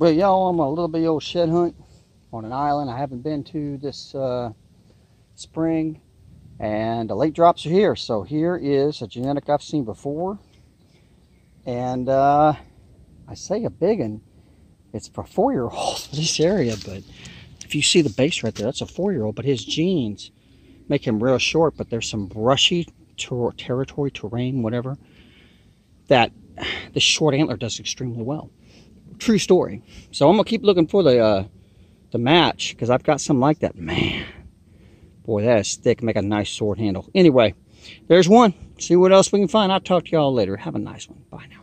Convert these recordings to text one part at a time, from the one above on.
Well, y'all, I'm a little bit old shed hunt on an island I haven't been to this spring, and the late drops are here. So here is a genetic I've seen before, and I say a big one. It's for 4-year-olds for this area, but if you see the base right there, that's a 4-year-old, but his genes make him real short, but there's some brushy territory, terrain, whatever, that the short antler does extremely well. True story. So I'm gonna keep looking for the match, because I've got some like that. Man, boy, that is thick. Make a nice sword handle. Anyway, there's one. See what else we can find. I'll talk to y'all later. Have a nice one. Bye now.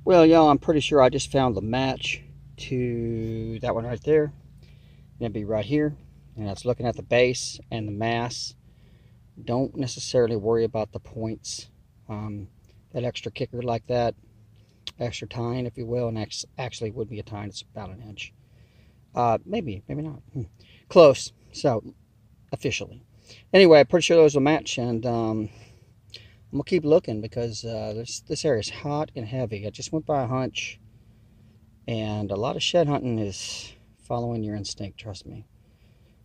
Well, y'all, I'm pretty sure I just found the match to that one right there. It'll be right here, and that's looking at the base and the mass. Don't necessarily worry about the points. That extra kicker like that, extra tine, if you will, and actually would be a tine. It's about an inch. Maybe not. Close. So, officially. Anyway, I'm pretty sure those will match, and I'm gonna keep looking, because this area is hot and heavy. I just went by a hunch, and a lot of shed hunting is following your instinct. Trust me.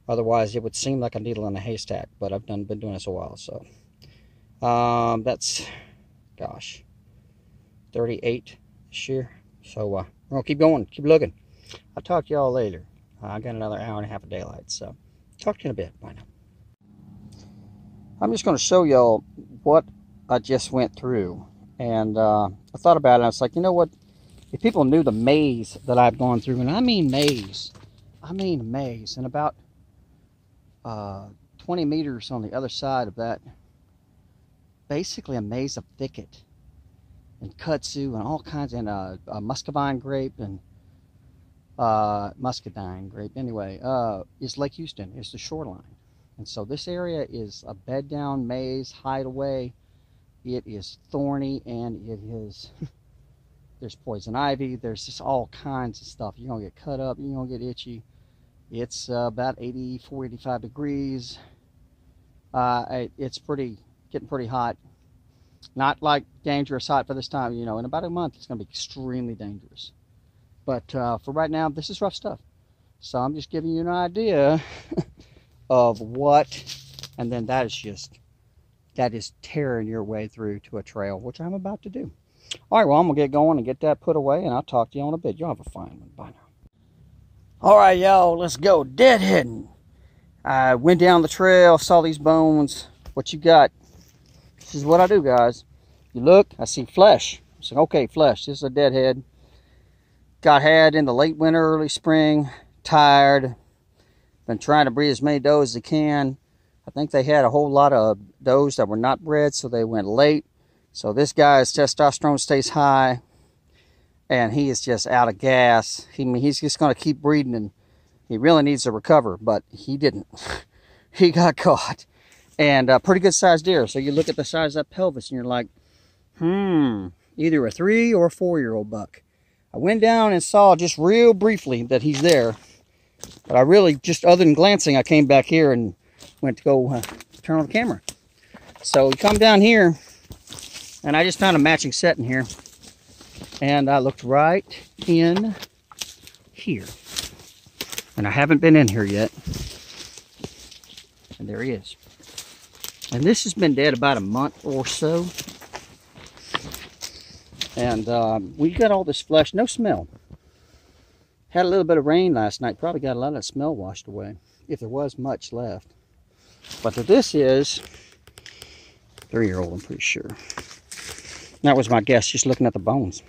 Otherwise, it would seem like a needle in a haystack. But I've been doing this a while, so that's, gosh, 38 this year. So we're gonna keep going, keep looking. I'll talk to y'all later. I got another hour and a half of daylight, so talk to you in a bit. Bye now. I'm just going to show y'all what I just went through, and I thought about it, and I was like, you know what, if people knew the maze that I've gone through, and I mean maze, and about 20 meters on the other side of that, basically a maze of thicket and kudzu and all kinds, and muscadine grape and anyway, is Lake Houston, is the shoreline. And so this area is a bed down maze, hideaway. It is thorny, and it is there's poison ivy, there's just all kinds of stuff. You're gonna get cut up, you're gonna get itchy. It's about 84, 85 degrees. It's getting pretty hot. Not like dangerous hot for this time, you know. In about a month, it's going to be extremely dangerous. But for right now, this is rough stuff. So I'm just giving you an idea of what, and then that is tearing your way through to a trail, which I'm about to do. All right, well, I'm going to get going and get that put away, and I'll talk to you in a bit. Y'all have a fine one. Bye now. All right, y'all, let's go deadheading. I went down the trail, saw these bones. What you got? This is what I do, guys. You look, I see flesh. I said, okay, flesh. This is a deadhead. Got had in the late winter, early spring. Tired. Been trying to breed as many does as I can. I think they had a whole lot of does that were not bred, so they went late. So this guy's testosterone stays high, and he is just out of gas. He's just going to keep breeding, and he really needs to recover, but he didn't. He got caught. And a pretty good sized deer. So you look at the size of that pelvis and you're like, either a 3 or a 4-year-old buck. I went down and saw just real briefly that he's there. But I really, just other than glancing, I came back here and went to go turn on the camera. So we come down here, and I just found a matching set in here. And I looked right in here. And I haven't been in here yet. And there he is. And this has been dead about a month or so. And we got all this flesh, no smell. Had a little bit of rain last night. Probably got a lot of that smell washed away, if there was much left. But this is 3-year-old, I'm pretty sure. That was my guess, just looking at the bones.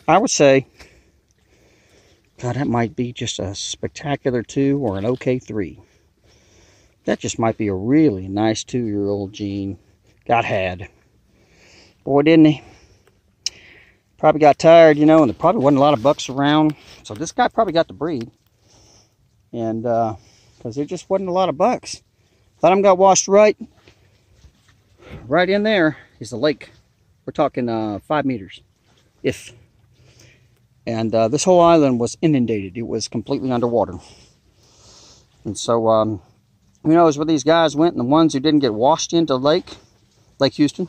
I would say, God, that might be just a spectacular 2 or an okay 3. That just might be a really nice 2-year-old gene. Got had. Boy, didn't he? Probably got tired, you know, and there probably wasn't a lot of bucks around. So this guy probably got to breed. And, because there just wasn't a lot of bucks. Let him got washed right in there is the lake. We're talking 5 meters, if. And this whole island was inundated. It was completely underwater. And so, who knows where these guys went, and the ones who didn't get washed into Lake Houston,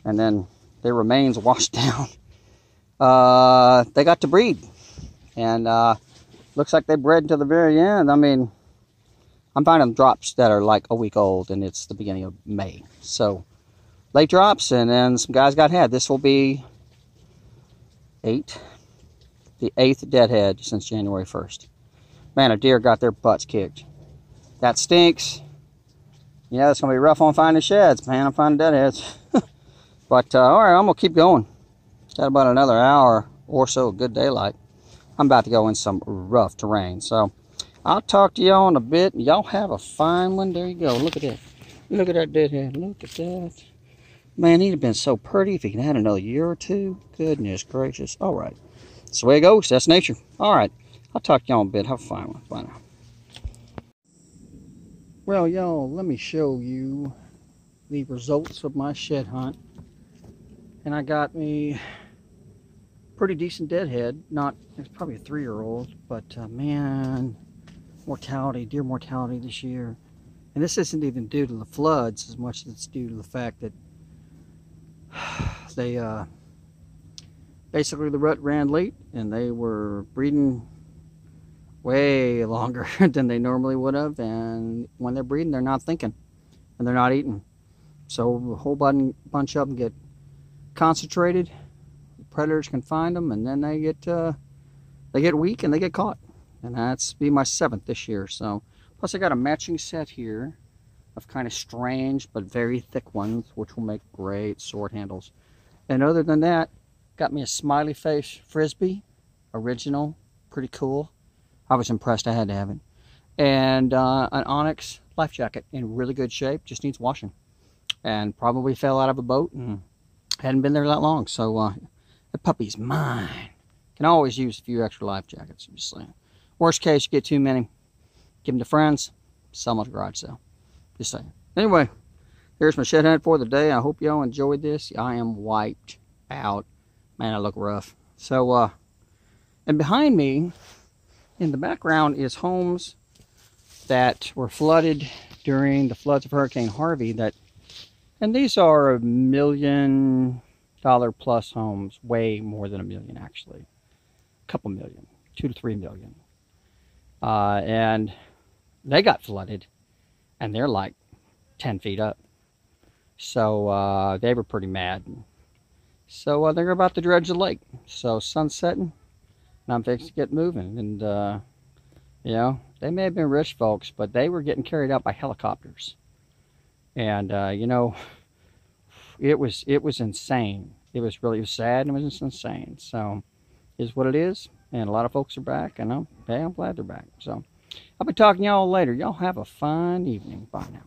and then their remains washed down they got to breed. And looks like they bred until the very end. I mean, I'm finding drops that are like a week old, and it's the beginning of May. So late drops, and then some guys got had. This will be the 8th deadhead since January 1st. Man, a deer got their butts kicked. That stinks. Yeah, it's going to be rough on finding sheds, man. I'm finding deadheads. But, all right, I'm going to keep going. Got about another hour or so of good daylight. I'm about to go in some rough terrain. So, I'll talk to y'all in a bit. Y'all have a fine one. There you go. Look at that. Look at that deadhead. Look at that. Man, he'd have been so pretty if he had another year or two. Goodness gracious. All right. That's the way it goes. That's nature. All right. I'll talk to y'all in a bit. Have a fine one. Bye now. Well, y'all, let me show you the results of my shed hunt. And I got me pretty decent deadhead. Not, it's probably a 3-year-old, but man, mortality, deer mortality this year. And this isn't even due to the floods as much as it's due to the fact that they basically the rut ran late and they were breeding way longer than they normally would have, and when they're breeding they're not thinking and they're not eating, so a whole bunch of them get concentrated, the predators can find them, and then they get weak and they get caught. And that's be my 7th this year. So plus I got a matching set here of kind of strange but very thick ones, which will make great sword handles. And other than that, got me a smiley face frisbee, original, pretty cool. I was impressed. I had to have it. And an onyx life jacket in really good shape, just needs washing. And probably fell out of a boat and hadn't been there that long. So the puppy's mine. Can always use a few extra life jackets, I'm just saying. Worst case, you get too many, give them to friends, sell them at the garage sale. Just saying. Anyway, here's my shed hunt for the day. I hope y'all enjoyed this. I am wiped out. Man, I look rough. So, and behind me, in the background, is homes that were flooded during the floods of Hurricane Harvey. And these are $1 million plus homes, way more than $1 million actually. A couple million, 2 to 3 million. And they got flooded, and they're like 10 feet up. So they were pretty mad. So they're about to dredge the lake. So sun's setting, and I'm fixing to get moving. And you know, they may have been rich folks, but they were getting carried out by helicopters. And you know, it was insane. It was sad, and it was just insane. So is what it is. And a lot of folks are back, and I'm glad they're back. So I'll be talking to y'all later. Y'all have a fine evening. Bye now.